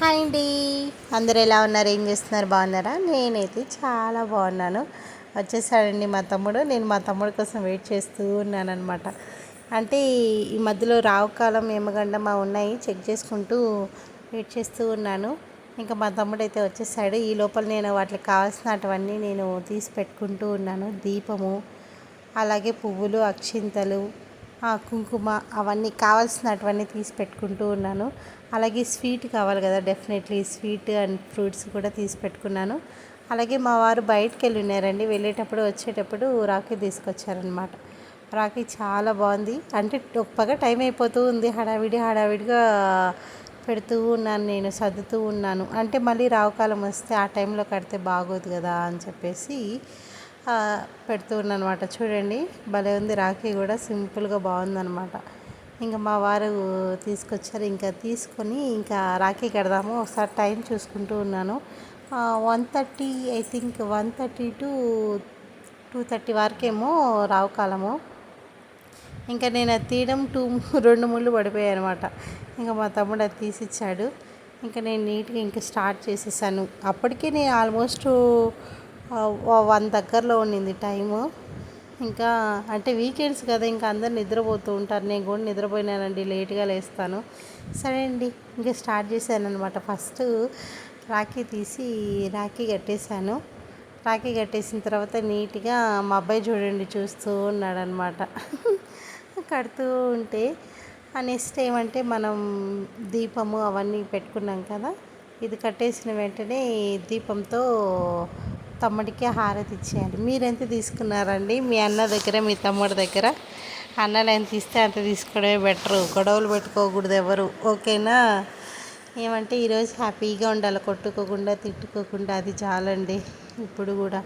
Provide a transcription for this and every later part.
Hi అండి. అందరూ ఎలా ఉన్నారు? ఏం చేస్తున్నారు? బాగున్నారా? నేనైతే చాలా బాగున్నాను. వచ్చేసాడండి మా తమ్ముడు. నేను మా తమ్ముడు కోసం వెయిట్ చేస్తూ ఉన్నానన్నమాట. అంటే ఈ మధ్యలో రావుకాలం యమగండం ఉన్నాయి, చెక్ చేసుకుంటూ వెయిట్ చేస్తూ ఉన్నాను. ఇంకా మా తమ్ముడు అయితే వచ్చేసాడు. ఈ లోపల నేను వాటికి కావాల్సినటువన్నీ నేను తీసి పెట్టుకుంటూ ఉన్నాను. దీపము, అలాగే పువ్వులు, అక్షింతలు, కుంకుమ, అవన్నీ కావాల్సినటువన్నీ తీసి పెట్టుకుంటూ ఉన్నాను. అలాగే స్వీట్ కావాలి కదా, డెఫినెట్లీ స్వీట్ అండ్ ఫ్రూట్స్ కూడా తీసి పెట్టుకున్నాను. అలాగే మా వారు బయటకు వెళ్ళి ఉన్నారండి. వెళ్ళేటప్పుడు వచ్చేటప్పుడు రాఖీ తీసుకొచ్చారనమాట. రాఖీ చాలా బాగుంది. అంటే ఒక పక్క టైం అయిపోతూ ఉంది, హడావిడిగా పెడుతూ ఉన్నాను, నేను సర్దుతూ ఉన్నాను. అంటే మళ్ళీ రావుకాలం వస్తే ఆ టైంలో కడితే బాగోదు కదా అని చెప్పేసి పెడుతూ ఉన్నాను అనమాట. చూడండి, భలే ఉంది. రాఖీ కూడా సింపుల్గా బాగుందనమాట. ఇంకా మా వారు తీసుకొచ్చారు. ఇంకా తీసుకొని ఇంకా రాఖీ కడదాము. ఒకసారి టైం చూసుకుంటూ ఉన్నాను. 1:30, ఐ థింక్ 1:30 to 2:30 వరకేమో రావుకాలము. ఇంకా నేను అది తీయడం 2 ముళ్ళు పడిపోయాయి అనమాట. ఇంకా మా తమ్ముడు అది తీసిచ్చాడు. ఇంకా నేను నీట్గా ఇంకా స్టార్ట్ చేసేసాను. అప్పటికే నేను ఆల్మోస్ట్ 1 దగ్గరలో ఉండింది టైము. ఇంకా అంటే వీకెండ్స్ కదా, ఇంకా అందరు నిద్రపోతూ ఉంటారు. నేను కూడా నిద్రపోయినానండి, లేట్గా లేస్తాను. సరే అండి, ఇంకా స్టార్ట్ చేశాను అనమాట. ఫస్ట్ రాఖీ తీసి రాఖీ కట్టేశాను. రాఖీ కట్టేసిన తర్వాత నీట్గా మా అబ్బాయి చూడండి చూస్తూ ఉన్నాడనమాట. కడుతూ ఉంటే నెక్స్ట్ ఏమంటే మనం దీపము అవన్నీ పెట్టుకున్నాం కదా, ఇది కట్టేసిన వెంటనే దీపంతో తమ్ముడికి హారతి ఇచ్చేయాలి. మీరెంత తీసుకున్నారండి మీ అన్న దగ్గర, మీ తమ్ముడి దగ్గర? అన్నలు ఎంత ఇస్తే అంత తీసుకోవడమే బెటరు. గొడవలు పెట్టుకోకూడదు ఎవరు, ఓకేనా? ఏమంటే ఈరోజు హ్యాపీగా ఉండాలి, కొట్టుకోకుండా తిట్టుకోకుండా, అది చాలండి. ఇప్పుడు కూడా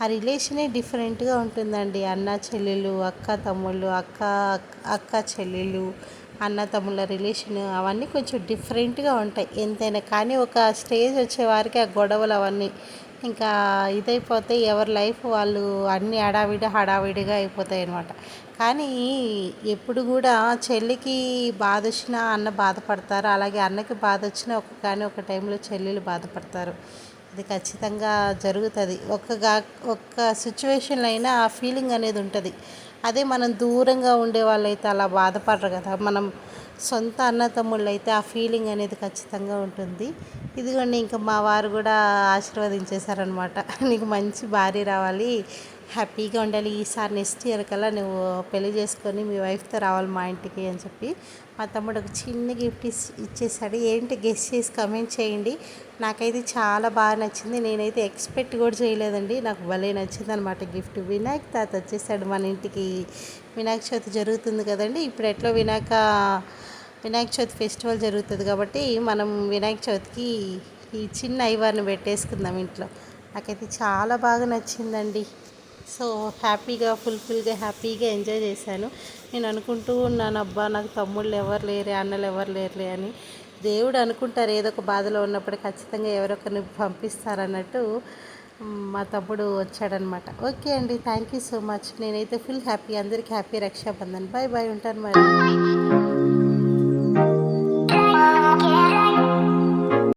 ఆ రిలేషనే డిఫరెంట్గా ఉంటుందండి. అన్న చెల్లెలు, అక్క తమ్ముళ్ళు, అక్క చెల్లెలు, అన్న తమ్ముళ్ళ రిలేషన్ అవన్నీ కొంచెం డిఫరెంట్గా ఉంటాయి ఎంతైనా. కానీ ఒక స్టేజ్ వచ్చేవారికి ఆ గొడవలు అవన్నీ ఇంకా ఇదైపోతే ఎవరి లైఫ్ వాళ్ళు అన్నీ హడావిడిగా అయిపోతాయి అన్నమాట. కానీ ఎప్పుడు కూడా చెల్లికి బాధ వచ్చినా అన్న బాధపడతారు, అలాగే అన్నకి బాధ వచ్చినా ఒక టైంలో చెల్లెలు బాధపడతారు. ఇది ఖచ్చితంగా జరుగుతుంది. ఒక్క సిచ్యువేషన్లో అయినా ఆ ఫీలింగ్ అనేది ఉంటుంది. అదే మనం దూరంగా ఉండే వాళ్ళైతే అలా బాధపడరు కదా. మనం సొంత అన్న తమ్ముళ్ళు అయితే ఆ ఫీలింగ్ అనేది ఖచ్చితంగా ఉంటుంది. ఇదిగోండి, ఇంకా మా వారు కూడా ఆశీర్వదించేశారనమాట. నీకు మంచి భార్య రావాలి, హ్యాపీగా ఉండాలి, ఈసారి నెక్స్ట్ ఇయర్ కల్లా నువ్వు పెళ్లి చేసుకొని మీ వైఫ్తో రావాలి మా ఇంటికి అని చెప్పి మా తమ్ముడు ఒక చిన్న గిఫ్ట్ ఇచ్చేసాడు. ఏంటి గెస్ చేసి కమెంట్ చేయండి. నాకైతే చాలా బాగా నచ్చింది. నేనైతే ఎక్స్పెక్ట్ కూడా చేయలేదండి. నాకు భలే నచ్చింది అనమాట గిఫ్ట్. వినాయక్ తాత వచ్చేసాడు మన ఇంటికి. వినాయక చవితి జరుగుతుంది కదండి. ఇప్పుడు ఎట్లా వినాయక చవితి ఫెస్టివల్ జరుగుతుంది కాబట్టి మనం వినాయక చవితికి ఈ చిన్న ఐవార్ని పెట్టేసుకుందాం ఇంట్లో. నాకైతే చాలా బాగా నచ్చిందండి. సో హ్యాపీగా ఎంజాయ్ చేశాను. నేను అనుకుంటూ ఉన్నాను, అబ్బా నాకు తమ్ముళ్ళు ఎవరు లేరే, అన్నలు ఎవరు లేరులే అని. దేవుడు అనుకుంటారు ఏదో ఒక బాధలో ఉన్నప్పుడు ఖచ్చితంగా ఎవరొకరిని పంపిస్తారన్నట్టు మా తమ్ముడు వచ్చాడనమాట. ఓకే అండి, థ్యాంక్ యూ సో మచ్. నేనైతే ఫుల్ హ్యాపీ. అందరికీ హ్యాపీ రక్షాబంధన్. బాయ్ బాయ్, ఉంటాను మరి.